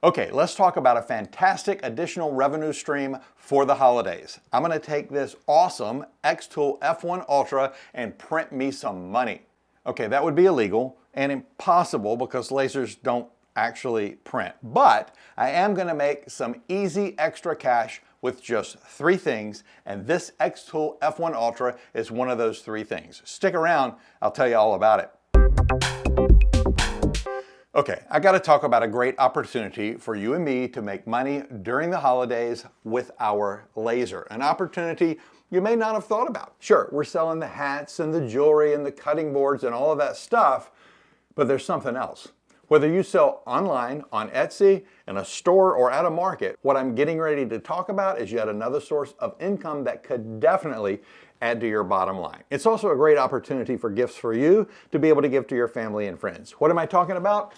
Okay, let's talk about a fantastic additional revenue stream for the holidays. I'm gonna take this awesome xTool F1 Ultra and print me some money. Okay, that would be illegal and impossible because lasers don't actually print. But I am gonna make some easy extra cash with just 3 things, and this xTool F1 Ultra is one of those 3 things. Stick around, I'll tell you all about it. Okay, I gotta talk about a great opportunity for you and me to make money during the holidays with our laser. An opportunity you may not have thought about. Sure, we're selling the hats and the jewelry and the cutting boards and all of that stuff, but there's something else. Whether you sell online, on Etsy, in a store, or at a market, what I'm getting ready to talk about is yet another source of income that could definitely add to your bottom line. It's also a great opportunity for gifts for you to be able to give to your family and friends. What am I talking about?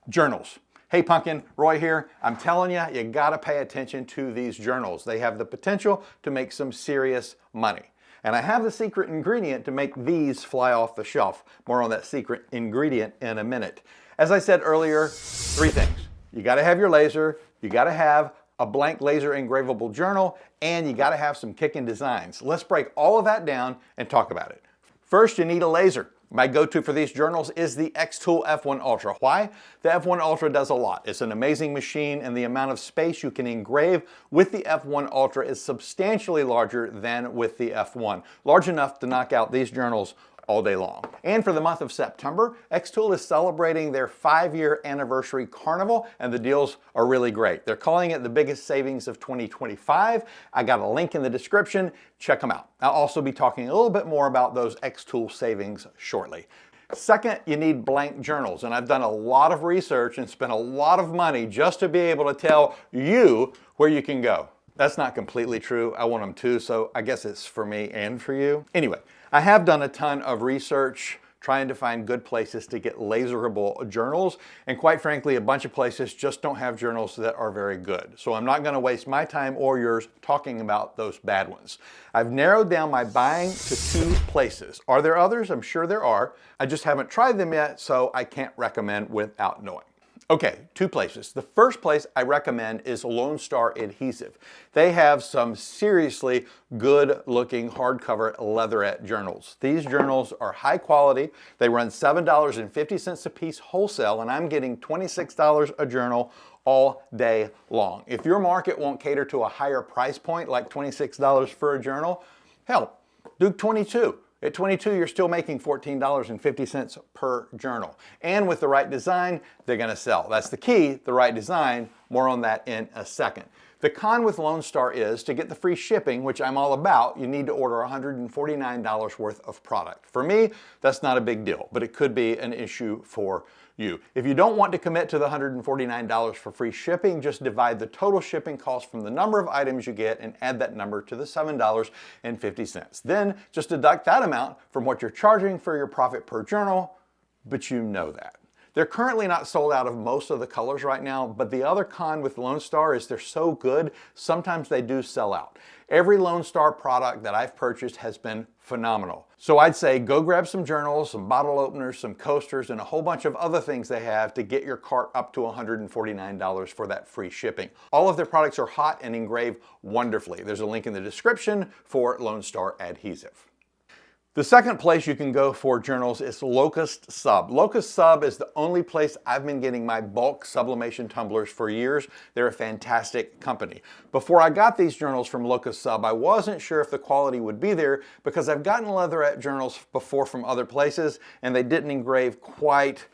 Journals. Hey Pumpkin, Roy here. I'm telling you, you gotta pay attention to these journals. They have the potential to make some serious money. And I have the secret ingredient to make these fly off the shelf. More on that secret ingredient in a minute. As I said earlier, 3 things. You gotta have your laser, you gotta have a blank laser engravable journal, and you gotta have some kicking designs. Let's break all of that down and talk about it. First, you need a laser. My go-to for these journals is the xTool F1 Ultra. Why? The F1 Ultra does a lot. It's an amazing machine, and the amount of space you can engrave with the F1 Ultra is substantially larger than with the F1. Large enough to knock out these journals all day long. And for the month of September, xTool is celebrating their 5-year anniversary carnival, and the deals are really great. They're calling it the biggest savings of 2025. I got a link in the description. Check them out. I'll also be talking a little bit more about those xTool savings shortly. Second, you need blank journals, and I've done a lot of research and spent a lot of money just to be able to tell you where you can go. That's not completely true. I want them to, so I guess it's for me and for you. Anyway, I have done a ton of research trying to find good places to get laserable journals, and quite frankly, a bunch of places just don't have journals that are very good. So I'm not gonna waste my time or yours talking about those bad ones. I've narrowed down my buying to 2 places. Are there others? I'm sure there are. I just haven't tried them yet, so I can't recommend without knowing. Okay, 2 places. The first place I recommend is Lone Star Adhesive. They have some seriously good looking hardcover leatherette journals. These journals are high quality. They run $7.50 a piece wholesale, and I'm getting $26 a journal all day long. If your market won't cater to a higher price point, like $26 for a journal, hell, do 22. At 22, you're still making $14.50 per journal. And with the right design, they're gonna sell. That's the key, the right design. More on that in a second. The con with Lone Star is to get the free shipping, which I'm all about, you need to order $149 worth of product. For me, that's not a big deal, but it could be an issue for you. If you don't want to commit to the $149 for free shipping, just divide the total shipping cost from the number of items you get and add that number to the $7.50. Then just deduct that amount from what you're charging for your profit per journal, but you know that. They're currently not sold out of most of the colors right now, but the other con with Lone Star is they're so good, sometimes they do sell out. Every Lone Star product that I've purchased has been phenomenal. So I'd say go grab some journals, some bottle openers, some coasters, and a whole bunch of other things they have to get your cart up to $149 for that free shipping. All of their products are hot and engrave wonderfully. There's a link in the description for Lone Star Adhesive. The second place you can go for journals is Locust Sub. Locust Sub is the only place I've been getting my bulk sublimation tumblers for years. They're a fantastic company. Before I got these journals from Locust Sub, I wasn't sure if the quality would be there because I've gotten leatherette journals before from other places and they didn't engrave quite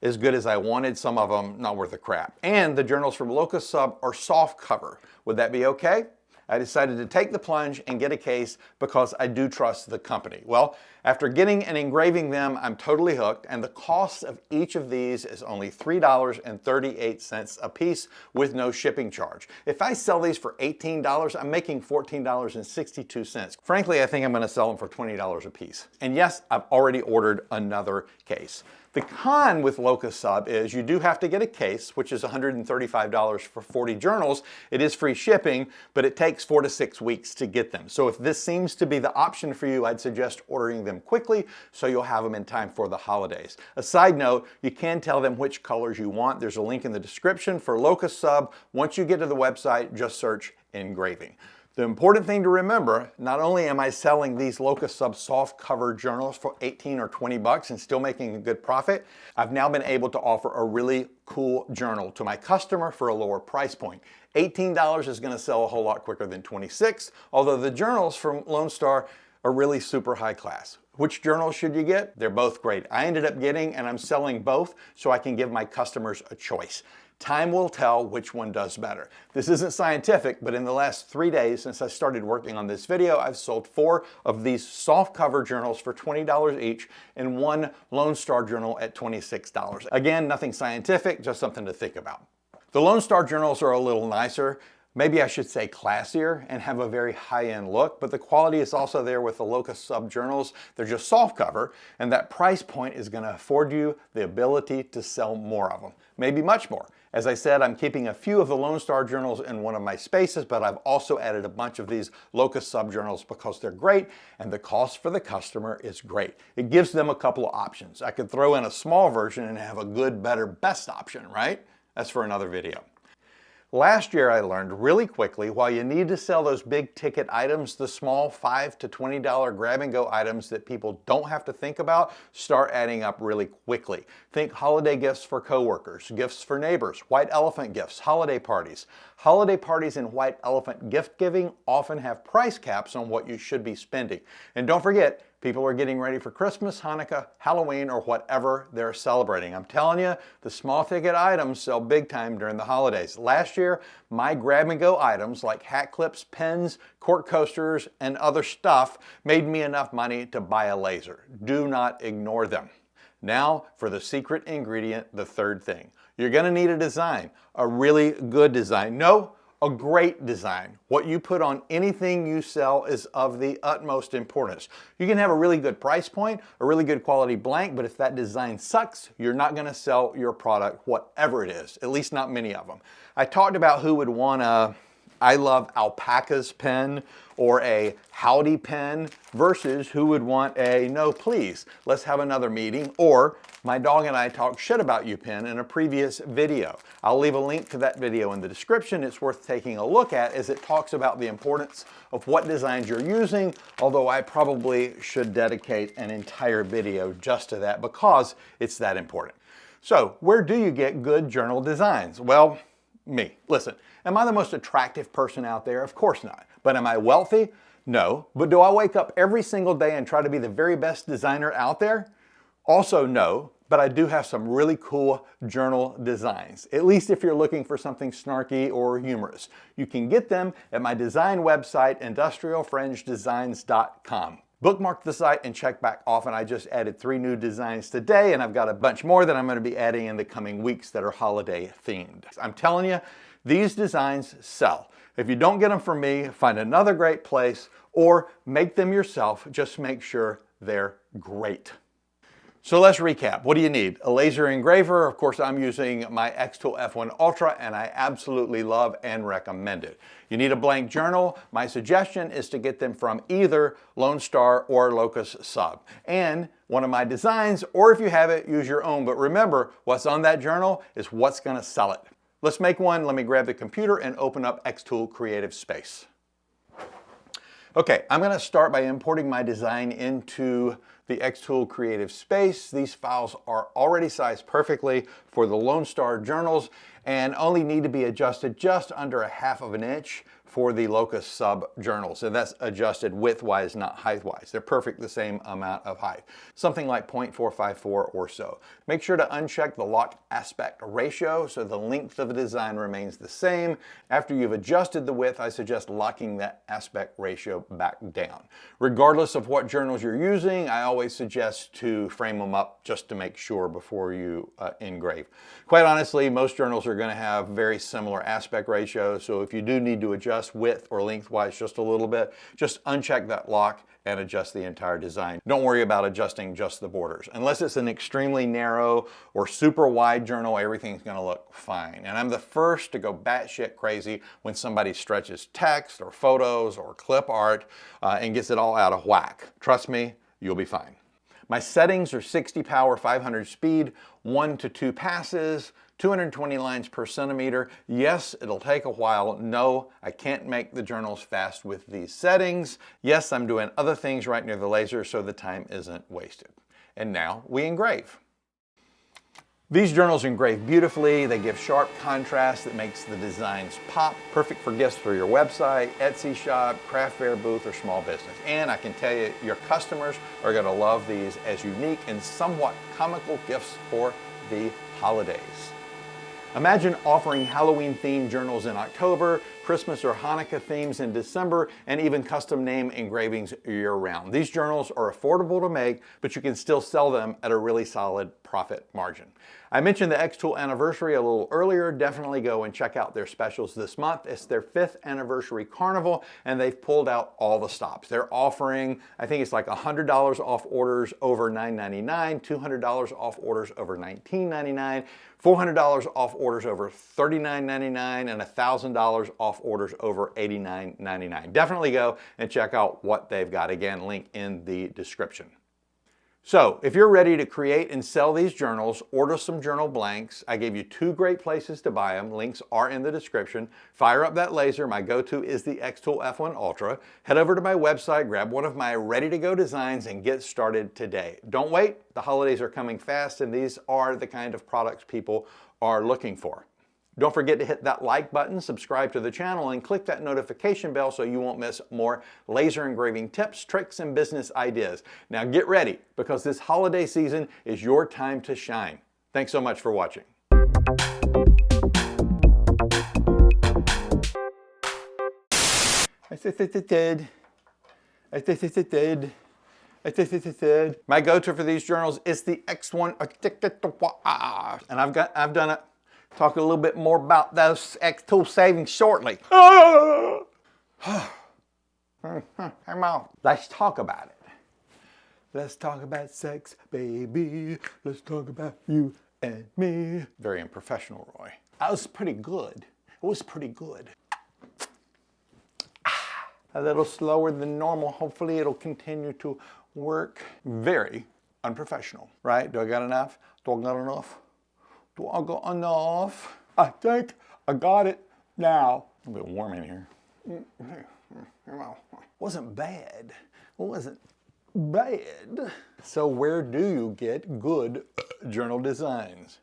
as good as I wanted. Some of them not worth a crap. And the journals from Locust Sub are soft cover. Would that be okay? I decided to take the plunge and get a case because I do trust the company. Well, after getting and engraving them, I'm totally hooked, and the cost of each of these is only $3.38 a piece with no shipping charge. If I sell these for $18, I'm making $14.62. Frankly, I think I'm gonna sell them for $20 a piece. And yes, I've already ordered another case. The con with Locust Sub is you do have to get a case, which is $135 for 40 journals. It is free shipping, but it takes 4 to 6 weeks to get them. So if this seems to be the option for you, I'd suggest ordering them them quickly so you'll have them in time for the holidays. A side note, you can tell them which colors you want. There's a link in the description for Locust Sub. Once you get to the website, just search Engraving. The important thing to remember, not only am I selling these Locust Sub soft cover journals for 18 or 20 bucks and still making a good profit, I've now been able to offer a really cool journal to my customer for a lower price point. $18 is going to sell a whole lot quicker than 26, although the journals from Lone Star are really super high class. Which journals should you get? They're both great. I ended up getting, and I'm selling both so I can give my customers a choice. Time will tell which one does better. This isn't scientific, but in the last 3 days since I started working on this video, I've sold 4 of these soft cover journals for $20 each and 1 Lone Star journal at $26. Again, nothing scientific, just something to think about. The Lone Star journals are a little nicer. Maybe I should say classier and have a very high-end look, but the quality is also there with the Locust Sub journals. They're just soft cover, and that price point is going to afford you the ability to sell more of them, maybe much more. As I said, I'm keeping a few of the Lone Star journals in one of my spaces, but I've also added a bunch of these Locust Sub journals because they're great and the cost for the customer is great. It gives them a couple of options. I could throw in a small version and have a good, better, best option, right? That's for another video. Last year I learned really quickly, while you need to sell those big ticket items, the small $5 to $20 grab and go items that people don't have to think about start adding up really quickly. Think holiday gifts for coworkers, gifts for neighbors, white elephant gifts, holiday parties. Holiday parties and white elephant gift giving often have price caps on what you should be spending. And don't forget, people are getting ready for Christmas, Hanukkah, Halloween, or whatever they're celebrating. I'm telling you, the small ticket items sell big time during the holidays. Last year, my grab and go items like hat clips, pens, cork coasters, and other stuff made me enough money to buy a laser. Do not ignore them. Now for the secret ingredient, the third thing. You're going to need a design, a really good design. No, a great design. What you put on anything you sell is of the utmost importance. You can have a really good price point, a really good quality blank, but if that design sucks, you're not going to sell your product, whatever it is, at least not many of them. I talked about who would want a I love alpacas pen or a howdy pen versus who would want a no please, let's have another meeting, or my dog and I talk shit about you pen in a previous video. I'll leave a link to that video in the description. It's worth taking a look at as it talks about the importance of what designs you're using, although I probably should dedicate an entire video just to that because it's that important. So where do you get good journal designs? Well, me. Listen, am I the most attractive person out there? Of course not. But am I wealthy? No. But do I wake up every single day and try to be the very best designer out there? Also no. But I do have some really cool journal designs, at least if you're looking for something snarky or humorous. You can get them at my design website, industrialfringedesigns.com. Bookmark the site and check back often. I just added 3 new designs today, and I've got a bunch more that I'm going to be adding in the coming weeks that are holiday themed. I'm telling you, these designs sell. If you don't get them from me, find another great place or make them yourself. Just make sure they're great. So let's recap. What do you need? A laser engraver. Of course, I'm using my xTool F1 Ultra and I absolutely love and recommend it. You need a blank journal. My suggestion is to get them from either Lone Star or Locust Sub. And one of my designs, or if you have it, use your own. But remember, what's on that journal is what's going to sell it. Let's make one. Let me grab the computer and open up xTool Creative Space. Okay, I'm going to start by importing my design into the xTool Creative Space. These files are already sized perfectly for the Lone Star journals and only need to be adjusted just under 1/2 inch for the Locust Sub journals. And that's adjusted width-wise, not height-wise. They're perfect the same amount of height. Something like 0.454 or so. Make sure to uncheck the lock aspect ratio so the length of the design remains the same. After you've adjusted the width, I suggest locking that aspect ratio back down. Regardless of what journals you're using, I always suggest to frame them up just to make sure before you engrave. Quite honestly, most journals are going to have very similar aspect ratios, so if you do need to adjust width or lengthwise just a little bit, just uncheck that lock and adjust the entire design. Don't worry about adjusting just the borders. Unless it's an extremely narrow or super wide journal, everything's going to look fine. And I'm the first to go batshit crazy when somebody stretches text or photos or clip art and gets it all out of whack. Trust me, you'll be fine. My settings are 60 power, 500 speed, 1 to 2 passes, 220 lines per centimeter. Yes, it'll take a while. No, I can't make the journals fast with these settings. Yes, I'm doing other things right near the laser so the time isn't wasted. And now we engrave. These journals engrave beautifully. They give sharp contrast that makes the designs pop. Perfect for gifts for your website, Etsy shop, craft fair booth, or small business. And I can tell you, your customers are going to love these as unique and somewhat comical gifts for the holidays. Imagine offering Halloween-themed journals in October, Christmas or Hanukkah themes in December, and even custom name engravings year-round. These journals are affordable to make, but you can still sell them at a really solid profit margin. I mentioned the xTool anniversary a little earlier. Definitely go and check out their specials this month. It's their 5th anniversary carnival, and they've pulled out all the stops. They're offering, I think it's like $100 off orders over $9.99, $200 off orders over $19.99, $400 off orders over $39.99, and $1,000 off orders over $89.99. Definitely go and check out what they've got. Again, link in the description. So, if you're ready to create and sell these journals, order some journal blanks. I gave you 2 great places to buy them. Links are in the description. Fire up that laser. My go-to is the xTool F1 Ultra. Head over to my website, grab one of my ready-to-go designs, and get started today. Don't wait. The holidays are coming fast, and these are the kind of products people are looking for. Don't forget to hit that like button, subscribe to the channel, and click that notification bell so you won't miss more laser engraving tips, tricks, and business ideas. Now get ready, because this holiday season is your time to shine. Thanks so much for watching. My go-to for these journals is the X1, and I've done it. Talk a little bit more about those xTool savings shortly. Let's talk about it. Let's talk about sex, baby. Let's talk about you and me. Very unprofessional, Roy. That was pretty good. It was pretty good. A little slower than normal. Hopefully it'll continue to work. Very unprofessional, right? Do I got enough? Do I got enough? Do I got enough? I think I got it now. A bit warm in here. Wasn't bad. Wasn't bad. So where do you get good journal designs?